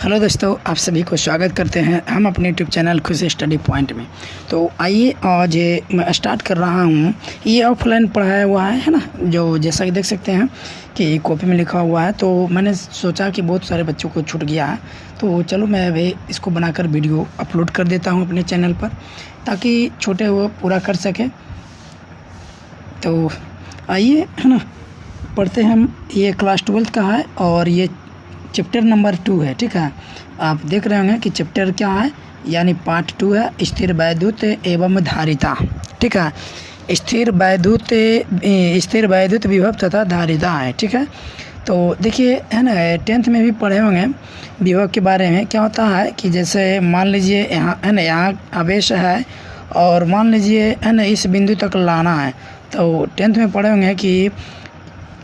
Hello दोस्तों, आप सभी को स्वागत करते हैं हम अपने यूट्यूब चैनल खुशी स्टडी पॉइंट में। तो आइए आज मैं स्टार्ट कर रहा हूँ। ये ऑफलाइन पढ़ाया हुआ है ना, जो जैसा कि देख सकते हैं कि कॉपी में लिखा हुआ है। तो मैंने सोचा कि बहुत सारे बच्चों को छूट गया है, तो चलो मैं अभी इसको बनाकर वीडियो अपलोड कर देता हूँ अपने चैनल पर, ताकि छोटे वो पूरा कर सकें। तो आइए है ना, पढ़ते हैं हम। ये क्लास 12 का है और ये चैप्टर नंबर 2 है। ठीक है, आप देख रहे होंगे कि चैप्टर क्या है, यानी पार्ट 2 है, स्थिर वैद्युत एवं धारिता। ठीक है, स्थिर वैद्युत विभव तथा धारिता है। ठीक है, तो देखिए है ना, 10th में भी पढ़े होंगे विभव के बारे में। क्या होता है कि जैसे मान लीजिए यहाँ है ना, यहाँ आवेश है और मान लीजिए है ना इस बिंदु तक लाना है। तो 10th में पढ़े होंगे कि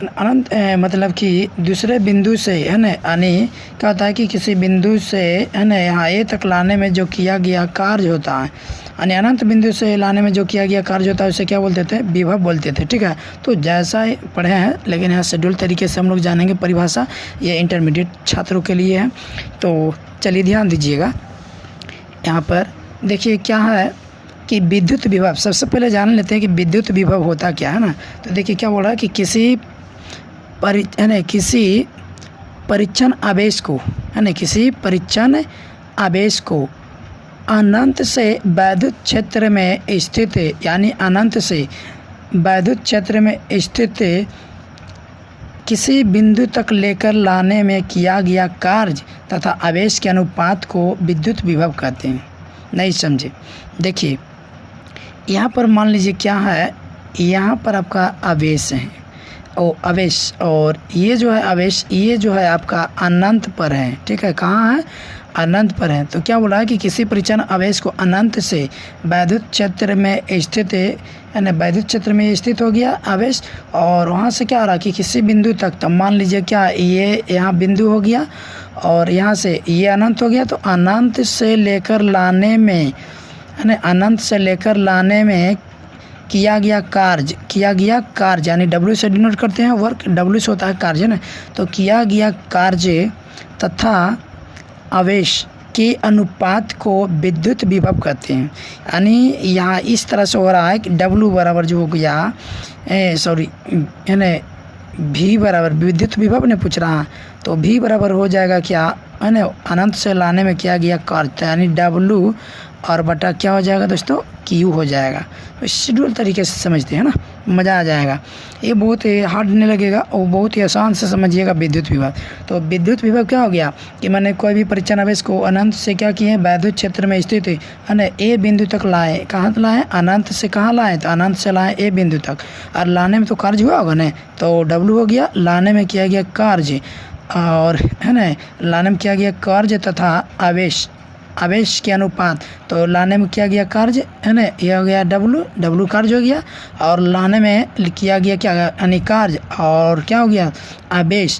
अनंत मतलब कि दूसरे बिंदु से है ना, यानी क्या होता है कि किसी बिंदु से है ना यहाँ ए तक लाने में जो किया गया कार्य होता है, यानी अनंत बिंदु से लाने में जो किया गया कार्य होता है, उसे क्या बोलते थे? विभव बोलते थे। ठीक है, तो जैसा ही पढ़े हैं, लेकिन यहाँ शेड्यूल तरीके से हम लोग जानेंगे परिभाषा। ये इंटरमीडिएट छात्रों के लिए है, तो चलिए ध्यान दीजिएगा। यहाँ पर देखिए क्या है कि विद्युत विभव। सबसे पहले जान लेते हैं कि विद्युत विभव होता क्या है ना। तो देखिए क्या बोल रहा है कि किसी परीक्षण आवेश को है ना, किसी परीक्षण आवेश को अनंत से वैद्युत क्षेत्र में स्थित, यानी अनंत से वैद्युत क्षेत्र में स्थित किसी बिंदु तक लेकर लाने में किया गया कार्य तथा आवेश के अनुपात को विद्युत विभव कहते हैं। नहीं समझे? देखिए यहाँ पर मान लीजिए क्या है, यहाँ पर आपका आवेश है और आवेश, और ये जो है आवेश, ये जो है आपका अनंत पर है। ठीक है, कहाँ है? अनंत पर है। तो क्या बोला है कि किसी परीक्षण आवेश को अनंत से वैद्युत क्षेत्र में स्थित है, यानी वैद्युत क्षेत्र में स्थित हो गया आवेश, और वहाँ से क्या हो रहा है कि किसी बिंदु तक, तो मान लीजिए क्या ये यहाँ बिंदु हो गया और यहाँ से ये अनंत हो गया। तो अनंत से लेकर लाने में, यानी अनंत से लेकर लाने में किया गया कार्य यानी W से डिनोट करते हैं वर्क, W से होता है कार्य ना। तो किया गया कार्य तथा आवेश के अनुपात को विद्युत विभव कहते हैं। यानी यहाँ इस तरह से हो रहा है कि W बराबर जो हो गया, यानी V बराबर विद्युत विभव ने पूछ रहा है, तो V बराबर हो जाएगा क्या है ना, अनंत से लाने में किया गया कार्य, यानी W और बटा क्या हो जाएगा दोस्तों? Q हो जाएगा। तो शेड्यूल तरीके से समझते हैं ना, मज़ा आ जाएगा। ये बहुत ही हार्ड नहीं लगेगा और बहुत ही आसान से समझिएगा विद्युत विभव। तो विद्युत विभव क्या हो गया कि मैंने कोई भी परीक्षण आवेश को अनंत से क्या किए, वैद्युत क्षेत्र में स्थित है ना, ए बिंदु तक लाए। कहाँ लाए? अनंत से कहाँ लाए? तो अनंत से लाए ए बिंदु तक, और लाने में तो कार्य हुआ होगा ना, तो W हो गया, लाने में किया गया कार्य, और है ना लाने में किया गया कार्य तथा आवेश के अनुपात। तो लाने में किया गया कार्य है ना, यह हो गया W कार्य हो गया, और लाने में किया गया क्या, यानी कार्य, और क्या हो गया? आवेश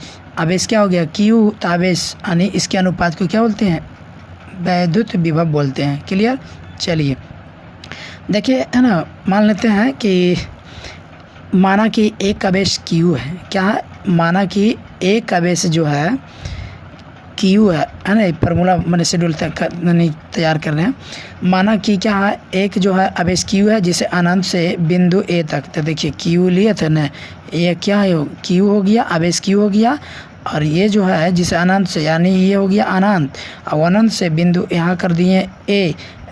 क्या हो गया? Q। तो आवेश यानी इसके अनुपात को क्या बोलते हैं? वैद्युत विभव बोलते हैं। क्लियर? चलिए देखिए है ना, मान लेते हैं कि माना कि एक आवेश Q है। क्या है? माना कि एक आवेश जो है Q है ना, फार्मूला मैंने शेड्यूल तैयार कर रहे हैं। माना कि क्या है, एक जो है आवेश Q है जिसे अनंत से बिंदु A तक, तो देखिए Q लिए थे ना, ये क्या है? Q हो गया, आवेश Q हो गया, और ये जो है जिसे अनंत से, यानी ये हो गया अनंत, और अनंत से बिंदु यहाँ कर दिए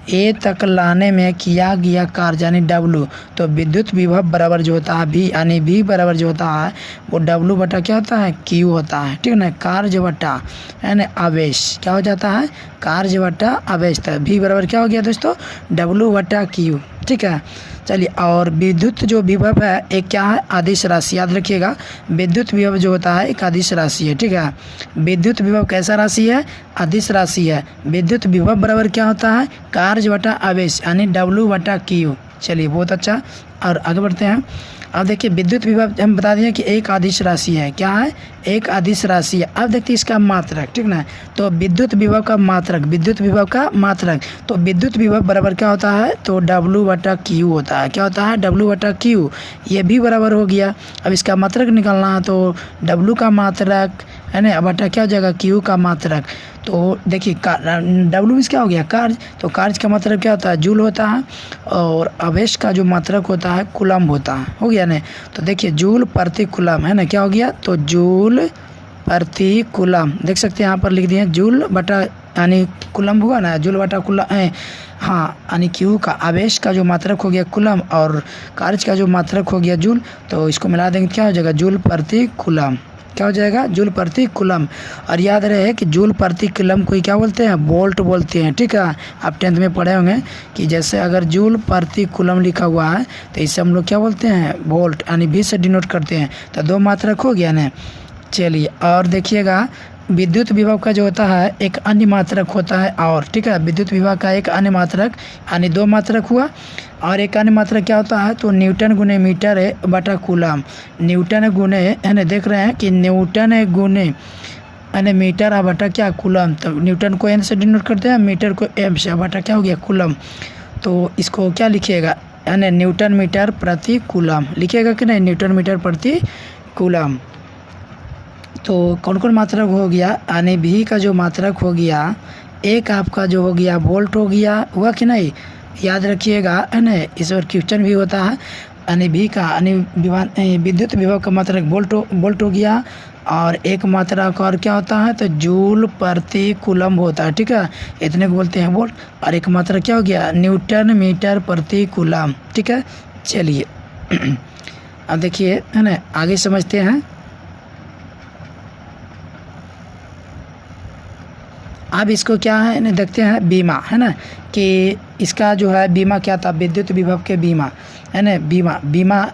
ए तक लाने में किया गया कार्य यानी W। तो विद्युत विभव बराबर जो होता है V, यानी V बराबर जो होता है वो W बटा क्या होता है? Q होता है। ठीक है ना, कार्य बटा यानी आवेश क्या हो जाता है? कार्य बटा आवेश। तो V बराबर क्या हो गया दोस्तों? W बटा Q। ठीक है, चलिए। और विद्युत जो विभव है एक क्या है? अदिश राशि। याद रखिएगा, विद्युत विभव जो होता है एक अदिश राशि है। ठीक है, विद्युत विभव कैसा राशि है? अदिश राशि है। विद्युत विभव बराबर क्या होता है? कार्य बटा आवेश, यानी W बटा Q। चलिए बहुत अच्छा, और आगे बढ़ते हैं। अब देखिए विद्युत विभव हम बता दिए कि एक अदिश राशि है। क्या है? एक अदिश राशि है। अब देखते हैं इसका मात्रक। ठीक ना, तो विद्युत विभव का मात्रक, तो विद्युत विभव बराबर क्या होता है? तो W बटा Q होता है। क्या होता है? W बटा Q। ये भी बराबर हो गया। अब इसका मात्रक निकालना है, तो W का मात्रक है ना, बटा क्या हो जाएगा क्यू का मात्रक। तो देखिए डब्ल्यू मीन्स क्या हो गया कार्य, तो कार्य का मात्रक क्या होता है जूल होता है, और आवेश का जो मात्रक होता है कूलम्ब होता है, हो गया ना। तो देखिए जूल प्रति कूलम्ब है ना, क्या हो गया, तो जूल प्रति कूलम्ब देख सकते हैं यहाँ पर लिख दिए जूल बटा यानी कूलम्ब हुआ ना, जूल बटा कूलम्ब, हाँ यानी क्यू का आवेश का जो मात्रक हो गया कूलम्ब और कार्य का जो मात्रक हो गया जूल, तो इसको मिला देंगे क्या हो जाएगा जूल प्रति कूलम्ब, क्या हो जाएगा जूल प्रति कूलम्ब। और याद रहे कि जूल प्रति कूलम्ब को क्या बोलते हैं, वोल्ट बोलते हैं, ठीक है। आप 10th में पढ़े होंगे कि जैसे अगर जूल प्रति कूलम्ब लिखा हुआ है तो इसे हम लोग क्या बोलते हैं वोल्ट यानी V से डिनोट करते हैं। तो दो मात्रक हो गया ना। चलिए और देखिएगा विद्युत विभव का जो होता है एक अन्य मात्रक होता है, और ठीक है विद्युत विभव का एक अन्य मात्रक यानी दो मात्रक हुआ, और एक अन्य मात्रक क्या होता है तो न्यूटन गुने मीटर है बटा कूलम्ब। न्यूटन गुने है ना, देख रहे हैं कि न्यूटन गुने यानी मीटर है बटा क्या कूलम्ब। तो न्यूटन को N से डिनोट करते हैं, मीटर को M से, बटा क्या हो गया कूलम्ब। तो इसको क्या लिखिएगा यानी न्यूटन मीटर प्रति कूलम्ब लिखिएगा कि नहीं, न्यूटन मीटर प्रति कूलम्ब। तो कौन कौन मात्रक हो गया यानी V का जो मात्रक हो गया, एक आपका जो हो गया वोल्ट हो गया, हुआ कि नहीं, याद रखिएगा है ना, इस पर क्वेश्चन भी होता है। यानी V का यानी विद्युत विभव का मात्रक वोल्ट हो गया, और एक मात्रक और क्या होता है तो जूल प्रति कूलम्ब होता है, ठीक है, इतने को बोलते हैं वोल्ट। और एक मात्रक क्या हो गया न्यूटन मीटर प्रति कूलम्ब, ठीक है। चलिए अब देखिए है ना आगे समझते हैं। अब इसको क्या है ना देखते हैं बीमा, है ना, कि इसका जो है बीमा क्या था विद्युत विभव के बीमा, है ना, बीमा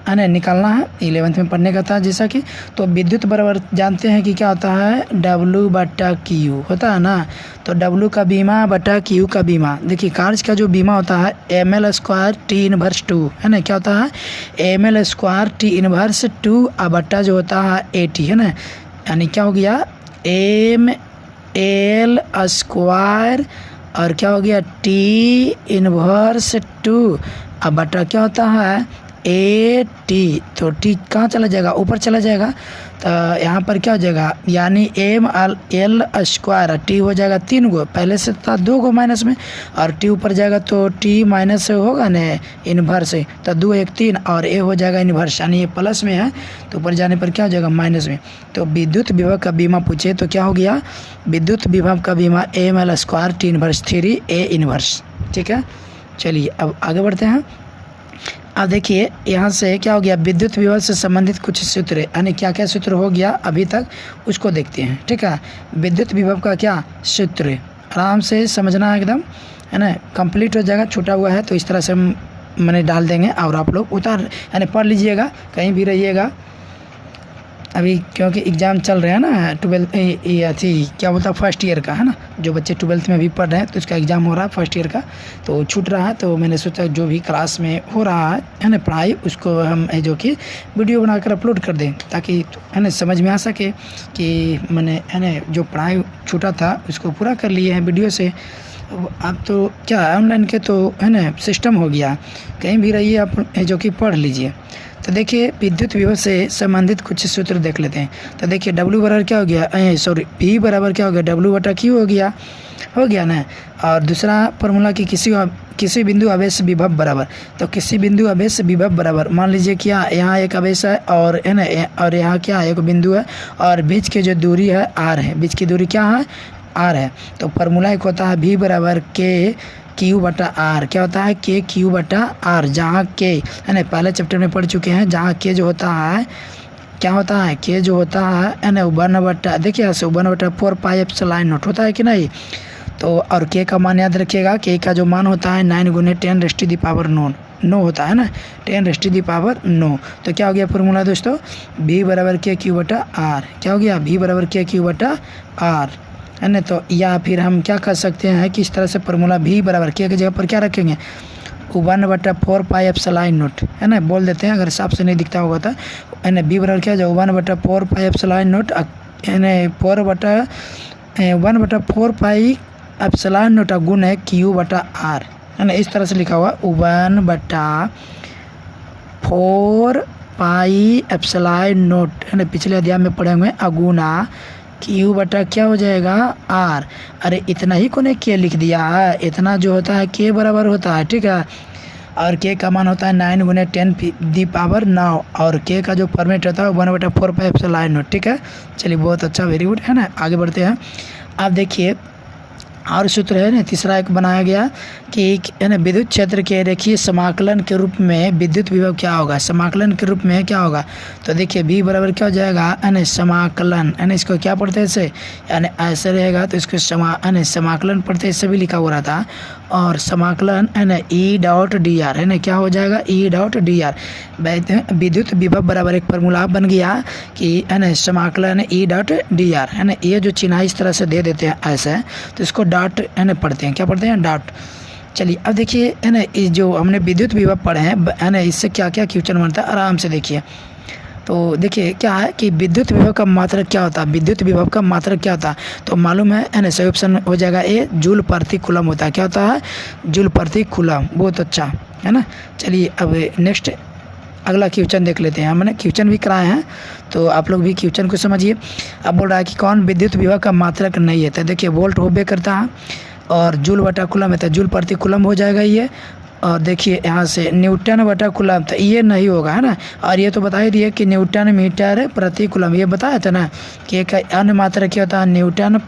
है ना निकालना है, 11th में पढ़ने का था जैसा कि। तो विद्युत बराबर जानते हैं कि क्या होता है W बटा Q होता है ना। तो W का बीमा बटा Q का बीमा, देखिए कार्य का जो बीमा होता है ml² T इनवर्स 2, है ना, क्या होता है ml² T इनवर्स 2 बटा जो होता है AT, है ना, यानी क्या हो गया ML² और क्या हो गया T इनवर्स 2 अब बटा क्या होता है AT। तो T कहाँ चला जाएगा ऊपर चला जाएगा, तो यहाँ पर क्या हो जाएगा यानी ML² T हो जाएगा 3 गो, पहले से था 2 गो माइनस में, और T ऊपर जाएगा तो T माइनस होगा ना इन्वर्स है, तो 2 1 3 और A हो जाएगा इन्वर्स, यानी ये प्लस में है तो ऊपर जाने पर क्या हो जाएगा माइनस में। तो विद्युत विभव का बीमा पूछे तो क्या हो गया विद्युत विभव का बीमा ML² T inverse 3 A inverse, ठीक है। चलिए अब आगे बढ़ते हैं। अब देखिए यहाँ से क्या हो गया विद्युत विभव से संबंधित कुछ सूत्र, यानी क्या क्या सूत्र हो गया अभी तक उसको देखते हैं, ठीक है। विद्युत विभव का क्या सूत्र आराम से समझना है एकदम, है ना, कंप्लीट हो जाएगा, छूटा हुआ है तो इस तरह से हम मैंने डाल देंगे और आप लोग उतार यानी पढ़ लीजिएगा कहीं भी रहिएगा अभी, क्योंकि एग्ज़ाम चल रहा है ना 12th थी क्या बोलता फर्स्ट ईयर का, है ना, जो बच्चे 12th में भी पढ़ रहे हैं तो उसका एग्ज़ाम हो रहा है फर्स्ट ईयर का, तो छूट रहा है। तो मैंने सोचा जो भी क्लास में हो रहा है ना पढ़ाई उसको हम जो कि वीडियो बनाकर अपलोड कर दें, ताकि है ना समझ में आ सके कि मैंने है ना जो पढ़ाई छूटा था उसको पूरा कर लिए हैं वीडियो से। अब तो क्या ऑनलाइन के तो है ना सिस्टम हो गया, कहीं भी रहिए आप जो कि पढ़ लीजिए। तो देखिए विद्युत विभव से संबंधित कुछ सूत्र देख लेते हैं। तो देखिए W बराबर क्या हो गया V बराबर क्या हो गया W बटा Q हो गया ना। और दूसरा फार्मूला कि किसी बिंदु आवेश विभव बराबर, तो किसी बिंदु आवेश विभव बराबर मान लीजिए क्या यहाँ एक आवेश है और है ना, और यहाँ क्या एक बिंदु है और बीच की जो दूरी है R है, बीच की दूरी क्या है R है। तो फार्मूला एक होता है V बराबर Q बटा R, क्या होता है Q बटा R, जहाँ K है ना पहले चैप्टर में पढ़ चुके हैं, जहाँ K जो होता है क्या होता है K जो होता है ना 1 बटा देखिए 1 बटा 4 पाई एप्सिलॉन नॉट होता है कि नहीं। तो और K का मान याद रखिएगा, K का जो मान होता है 9 × 10⁻9 होता है ना 10⁻9। तो क्या हो गया फॉर्मूला दोस्तों V बराबर Q बटा R, क्या हो गया V बराबर Q बटा R, है ना। तो या फिर हम क्या कर सकते हैं कि इस तरह से फार्मूला V बराबर K की जगह पर क्या रखेंगे 1 बटा 4 पाई एप्सिलॉन नॉट, है ना, बोल देते हैं अगर साफ से नहीं दिखता होगा तो, है ना। V बराबर क्या जाए 1 बटा 4 पाई एप्सिलॉन नॉट, है ना 1 बटा 4 pi epsilon not Guna Q बटा R, है ना, इस तरह से लिखा हुआ 1 बटा 4 पाई एप्सिलॉन नॉट, है ना, पिछले अध्याय में पढ़े हुए अगुना क्यू बटा क्या हो जाएगा आर। अरे इतना ही कोने के लिख दिया है, इतना जो होता है के बराबर होता है, ठीक है। और के का मान होता है 9 गुने 10⁻9 और के का जो फॉर्मेट होता है 1/4π/0, ठीक है। चलिए बहुत अच्छा, वेरी गुड, है ना। आगे बढ़ते हैं। आप देखिए और सूत्र है ना तीसरा एक बनाया गया कि है ना विद्युत क्षेत्र के रेखीय समाकलन के रूप में विद्युत विभव क्या होगा, समाकलन के रूप में क्या होगा। तो देखिए v बराबर क्या हो जाएगा यानी समाकलन, है ना। इसको क्या पढ़ते हैं ऐसे, यानी ऐसे रहेगा तो इसको समाकलन पढ़ते ऐसे भी लिखा हुआ था। और समाकलन है ना ई डॉट डी आर, है ना क्या हो जाएगा ई डॉट डी आर। विद्युत विभव बराबर एक फार्मूला बन गया कि है ना समाकलन ई डॉट डी आर, है ना। ये जो चिन्ह इस तरह से दे देते हैं ऐसे, तो इसको डॉट है ना पढ़ते हैं, क्या पढ़ते हैं डॉट। चलिए अब देखिए है ना इस जो हमने विद्युत विभव पढ़े हैं है ना, इससे क्या क्या क्वेश्चन बनता है आराम से देखिए। तो देखिए क्या है कि विद्युत विभव का मात्रक क्या होता है, विद्युत विभव का मात्रक क्या होता है। तो मालूम है ना, सही ऑप्शन हो जाएगा ए, जूल प्रति कूलम होता है। क्या होता है जूल प्रति कूलम, बहुत अच्छा, है ना। चलिए अब नेक्स्ट अगला क्वेश्चन देख लेते हैं। हमने क्वेश्चन भी कराए हैं तो आप लोग भी क्वेश्चन को समझिए। अब बोल रहा है कि कौन विद्युत विभव का मात्रक नहीं है। तो देखिए वोल्ट होबे करता है और जूल बटा कूलम है, तो जूल प्रति कूलम हो जाएगा ये। और देखिए यहाँ से न्यूटन बटा कूलम, तो ये नहीं होगा, है ना। और ये तो बता ही दिए कि न्यूटन मीटर प्रति कूलम, ये बताया था ना कि एक अन्य मात्रक क्या होता है न्यूटन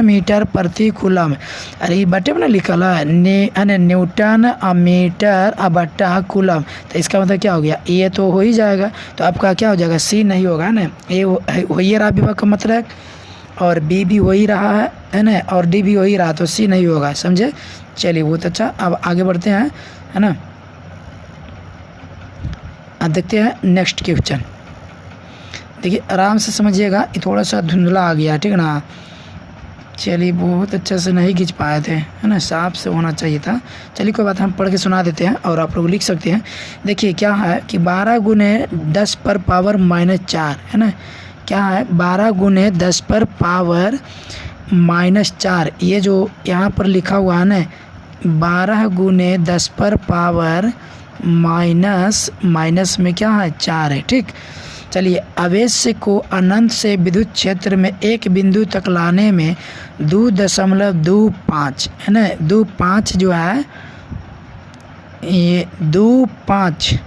मीटर प्रति कूलम। अरे ये बटे में ना लिखल है न्यूटन मीटर बटा कूलम, तो इसका मतलब क्या हो गया ये तो हो ही जाएगा। तो आपका क्या हो जाएगा सी नहीं होगा ना, ये हो ही रहा विभव का मात्रक और बी भी हो ही रहा है ना, और डी भी हो ही रहा, तो सी नहीं होगा, समझे। चलिए बहुत अच्छा, अब आगे बढ़ते हैं, है ना। अब देखते हैं नेक्स्ट क्वेश्चन। देखिए आराम से समझिएगा, ये थोड़ा सा धुंधला आ गया, ठीक है ना। चलिए बहुत अच्छे से नहीं खींच पाए थे, है ना, साफ से होना चाहिए था। चलिए कोई बात, हम पढ़ के सुना देते हैं और आप लोग लिख सकते हैं। देखिए क्या है कि 12 गुने 10 पर पावर -4, है ना। क्या है 12 गुने 10 पर पावर -4, ये जो यहाँ पर लिखा हुआ है ना 12 गुने 10 पर पावर माइनस में क्या है 4 है, ठीक। चलिए आवेश को अनंत से विद्युत क्षेत्र में एक बिंदु तक लाने में 2.25, है ना 2.5 जो है ये 2.5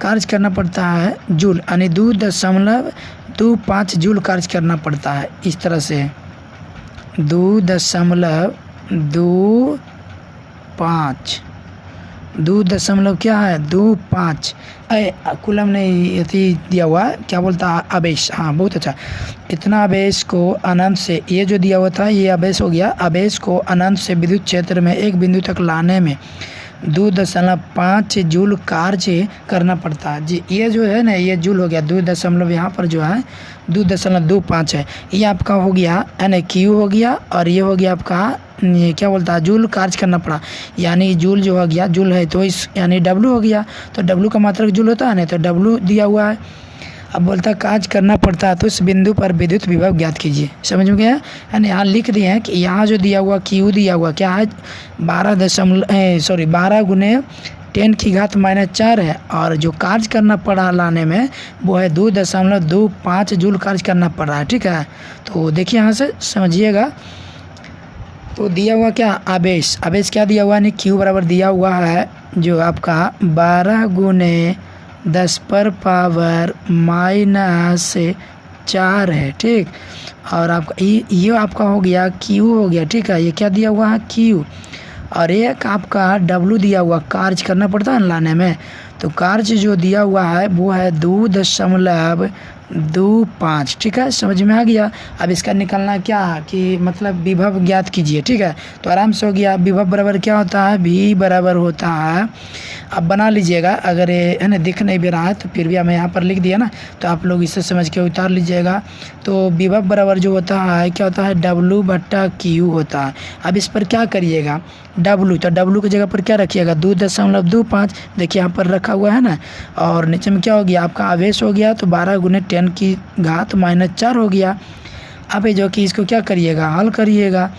कार्य करना पड़ता है जूल, यानी 2.25 जूल कार्य करना पड़ता है। इस तरह से 2.25 कूलम नहीं अथी दिया हुआ है, क्या बोलता है आवेश, हाँ बहुत अच्छा। इतना आवेश को अनंत से, ये जो दिया हुआ था ये आवेश हो गया, आवेश को अनंत से विद्युत क्षेत्र में एक बिंदु तक लाने में 2.5 जूल कार्य करना पड़ता है जी। ये जो है ना ये जूल हो गया, 2 यहाँ पर जो है 2.25 है, ये आपका हो गया यानी क्यू हो गया, और ये हो गया आपका ये क्या बोलता है जूल कार्य करना पड़ा, यानी जूल जो हो गया जूल है तो इस यानी डब्लू हो गया, तो डब्लू का मात्रक जूल होता है ना, तो डब्लू दिया हुआ है। अब बोलता है कार्य करना पड़ता है तो इस बिंदु पर विद्युत विभव ज्ञात कीजिए। समझ में गया, यानी यहाँ लिख दिए हैं कि यहाँ जो दिया हुआ क्यू दिया हुआ क्या है 12 गुने 10⁻⁻4 है, और जो कार्य करना पड़ा लाने में वो है 2.25 जूल कार्य करना पड़ रहा है, ठीक है। तो देखिए यहाँ से समझिएगा, तो दिया हुआ क्या आवेश क्या दिया हुआ, नहीं क्यू बराबर दिया हुआ है जो आपका 12 गुने 10 पर पावर -4 है, ठीक। और आपका ये आपका हो गया क्यू हो गया, ठीक है। ये क्या दिया हुआ है क्यू, और एक आपका डब्लू दिया हुआ, कार्य करना पड़ता है लाने में, तो कार्य जो दिया हुआ है वो है 2.25, ठीक है। समझ में आ गया। अब इसका निकलना क्या कि मतलब विभव ज्ञात कीजिए, ठीक है। तो आराम से हो गया, विभव बराबर क्या होता है V बराबर होता है, अब बना लीजिएगा, अगर ये है ना दिख नहीं भी रहा है तो फिर भी हमें यहाँ पर लिख दिया ना, तो आप लोग इसे समझ के उतार लीजिएगा। तो विभव बराबर जो होता है क्या होता है W/Q होता है। अब इस पर क्या करिएगा W, तो W की जगह पर क्या रखिएगा 2.25, देखिए यहाँ पर रखा हुआ है ना, और नीचे में क्या हो गया आपका आवेश हो गया, तो 12 गुने 10⁻⁻4 हो गया। अब जो कि इसको क्या करिएगा हल करिएगा,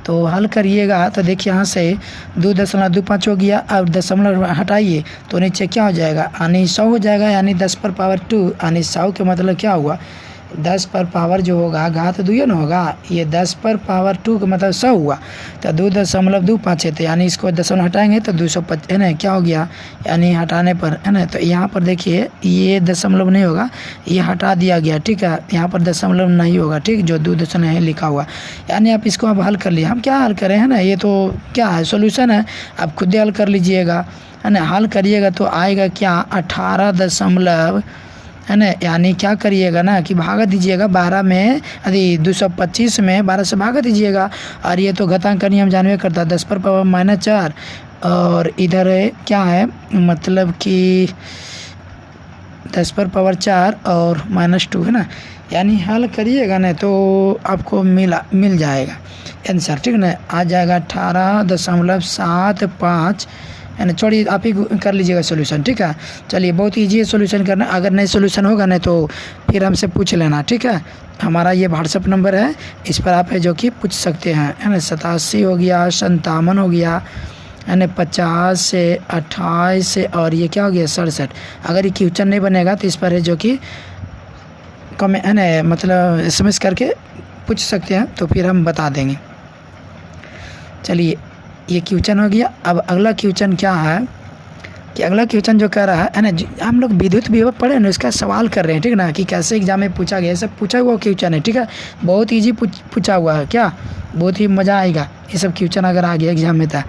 तो हल करिएगा तो देखिए यहाँ से 2.25 हो गया। अब दशमलव हटाइए तो नीचे क्या हो जाएगा, यानी 100 हो जाएगा, यानी 10 पर पावर 2, यानी 100 के मतलब क्या हुआ, 10 पर पावर जो होगा घात 2 ना होगा, ये 10 पर पावर 2 का मतलब 100 हुआ। तो 2.25 है, तो यानी इसको दशमलव हटाएंगे तो 225 है ना, क्या हो गया, यानी हटाने पर है ना, तो यहाँ पर देखिए ये दशमलव नहीं होगा, ये हटा दिया गया, ठीक है, यहाँ पर दशमलव नहीं होगा, ठीक, जो 2 दशमलव है लिखा हुआ, यानी आप इसको अब हल कर लिए। हम क्या हल करें है ना, ये तो क्या है, सोल्यूशन है, आप खुद ही हल कर लीजिएगा है ना। हल करिएगा तो आएगा क्या, 18 दशमलव है ना, यानी क्या करिएगा ना कि भागा दीजिएगा 12 में, यदि 225 में 12 से भागा दीजिएगा, और ये तो घातांक का नियम जानवे करता है, 10 पर पावर -4, और इधर क्या है, मतलब कि 10 पर पावर 4 और -2 है ना, यानी हल करिएगा ना तो आपको मिल जाएगा आंसर, ठीक ना, आ जाएगा 18.75 है ना। छोड़िए आप ही कर लीजिएगा सोल्यूशन, ठीक है। चलिए बहुत ईजी है सोल्यूशन करना, अगर नहीं सोल्यूशन होगा ना तो फिर हमसे पूछ लेना, ठीक है। हमारा ये व्हाट्सएप नंबर है, इस पर आप है जो कि पूछ सकते हैं, है ना। 87 हो गया, 57 हो गया, है ना, 50 से 28 से, और ये क्या हो गया 67। अगर ये क्वेश्चन नहीं बनेगा तो इस पर है जो कि कम है ना, मतलब SMS करके पूछ सकते हैं, तो फिर हम बता देंगे। चलिए ये क्वेश्चन हो गया। अब अगला क्वेश्चन क्या है कि अगला क्वेश्चन जो कह रहा है ना, हम लोग विद्युत विभव पढ़े ना, इसका सवाल कर रहे हैं, ठीक ना, कि कैसे एग्जाम में पूछा गया, सब पूछा हुआ क्वेश्चन है, ठीक है, बहुत ईजी पूछा हुआ है, क्या बहुत ही मज़ा आएगा ये सब क्वेश्चन अगर आ गया एग्जाम में। था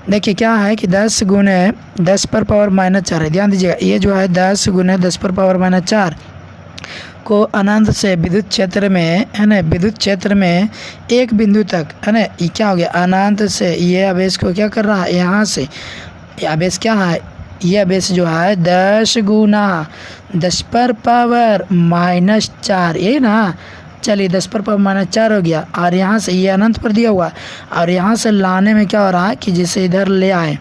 देखिए क्या है कि 10 गुने 10 पर पावर -4 है, ध्यान दीजिएगा, ये जो है 10 गुने 10 पर पावर -4 को अनंत से विद्युत क्षेत्र में है ना, विद्युत क्षेत्र में एक बिंदु तक है ना, ये क्या हो गया, अनंत से ये आवेश को क्या कर रहा है, यहाँ से ये आवेश क्या है, ये आवेश जो है 10 गुना 10 पर पावर -4, ये ना, चलिए 10 पर पावर -4 हो गया, और यहाँ से ये अनंत पर दिया हुआ, और यहाँ से लाने में क्या हो रहा है कि जैसे इधर ले आए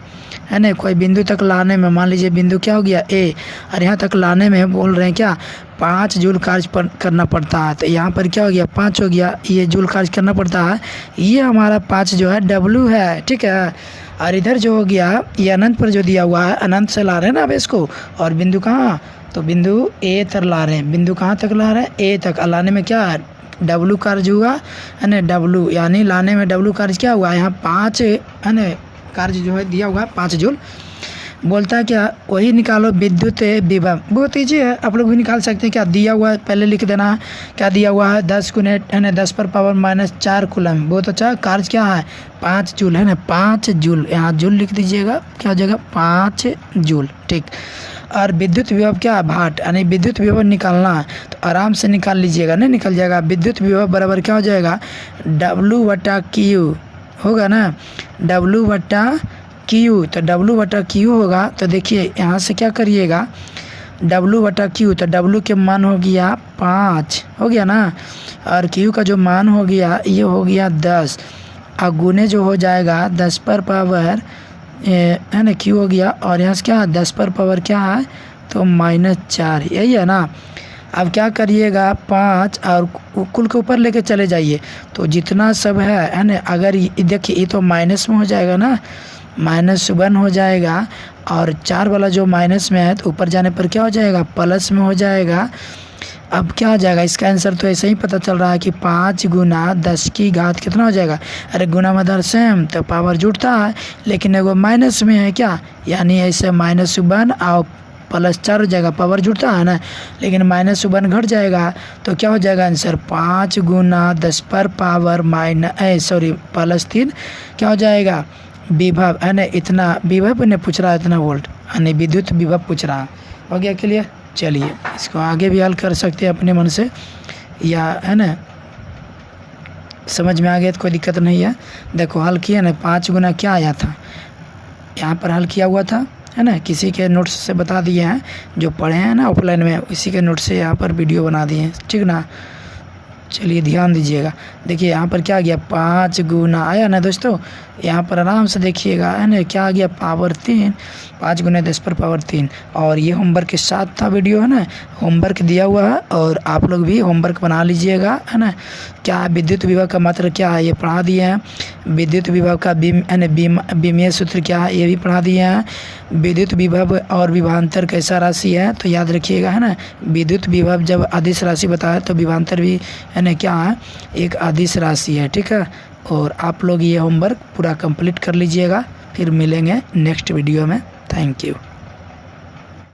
है ना, कोई बिंदु तक लाने में, मान लीजिए बिंदु क्या हो गया A, और यहाँ तक लाने में बोल रहे हैं क्या 5 जूल कार्य करना पड़ता है, तो यहाँ पर क्या हो गया 5 हो गया, ये जूल कार्य करना पड़ता है, ये हमारा 5 जो है W है, ठीक है। और इधर जो हो गया ये अनंत पर जो दिया हुआ है, अनंत से ला रहे हैं ना अब इसको, और बिंदु कहाँ, तो बिंदु A तक ला रहे हैं, बिंदु कहाँ तक ला रहे हैं, A तक, लाने में क्या है W कार्य हुआ है ना, W यानी लाने में W कार्य क्या हुआ, यहाँ 5 है ना, कार्य जो है दिया हुआ है 5 जूल, बोलता है क्या, वही निकालो विद्युत विभव, बहुत ईजी है, आप लोग भी निकाल सकते हैं। क्या दिया हुआ है पहले लिख देना है, क्या दिया हुआ है 10 गुने है ना 10 पर पावर -4 कूलम, बहुत अच्छा, कार्य क्या है 5 जूल है ना, 5 जूल, यहाँ जूल लिख दीजिएगा, क्या हो जाएगा 5 जूल, ठीक। और विद्युत विभव क्या, भाट, यानी विद्युत विभव निकालना है तो आराम से निकाल लीजिएगा, नहीं निकल जाएगा। विद्युत विभव बराबर क्या हो जाएगा, W/Q होगा ना, W/Q, तो W/Q होगा, तो देखिए यहाँ से क्या करिएगा W/Q, तो W के मान हो गया 5 हो गया ना, और Q का जो मान हो गया ये हो गया 10, और गुने जो हो जाएगा 10 पर पावर है ना Q हो गया, और यहाँ से क्या 10 पर पावर क्या है तो -4, यही है ना। अब क्या करिएगा 5 और कुल के ऊपर लेके चले जाइए, तो जितना सब है ना, अगर देखिए ये तो माइनस में हो जाएगा ना, -1 हो जाएगा, और 4 वाला जो माइनस में है तो ऊपर जाने पर क्या हो जाएगा प्लस में हो जाएगा। अब क्या हो जाएगा, इसका आंसर तो ऐसे ही पता चल रहा है कि 5 गुना 10 की घात कितना हो जाएगा, अरे गुना मदर सेम तो पावर जुड़ता है, लेकिन एगो माइनस में है क्या, यानी ऐसे -1 और +4 हो जाएगा, पावर जुड़ता है ना, लेकिन -1 घट जाएगा, तो क्या हो जाएगा आंसर 5 गुना 10 पर पावर +3 क्या हो जाएगा विभव है ना, इतना विभव ने पूछ रहा है, इतना वोल्ट यानी विद्युत विभव पूछ रहा है। हो गया क्लियर। चलिए इसको आगे भी हल कर सकते हैं अपने मन से, या है ना समझ में आ गया तो कोई दिक्कत नहीं है। देखो हल किया ना, 5 गुना क्या आया था, यहाँ पर हल किया हुआ था है ना, किसी के नोट्स से बता दिए हैं, जो पढ़े हैं ना ऑफलाइन में, इसी के नोट से यहाँ पर वीडियो बना दिए हैं, ठीक ना। चलिए ध्यान दीजिएगा, देखिए यहाँ पर क्या आ गया 5 गुना आया ना दोस्तों, यहाँ पर आराम से देखिएगा है ना, क्या आ गया पावर 3, 5 गुना 10 पर पावर 3। और ये होमवर्क के साथ था वीडियो है ना, होमवर्क दिया हुआ है, और आप लोग भी होमवर्क बना लीजिएगा है ना। क्या विद्युत विभव का मात्रा क्या है ये पढ़ा दिए हैं, विद्युत विभव का बीमीय सूत्र क्या है ये भी पढ़ा दिए हैं। विद्युत विभव और विभवांतर कैसा राशि है तो याद रखिएगा, है ना। विद्युत विभव जब अदिश राशि बताया तो विभवांतर भी है ना क्या है, एक अदिश राशि है, ठीक है। और आप लोग ये होमवर्क पूरा कंप्लीट कर लीजिएगा, फिर मिलेंगे नेक्स्ट वीडियो में। Thank you.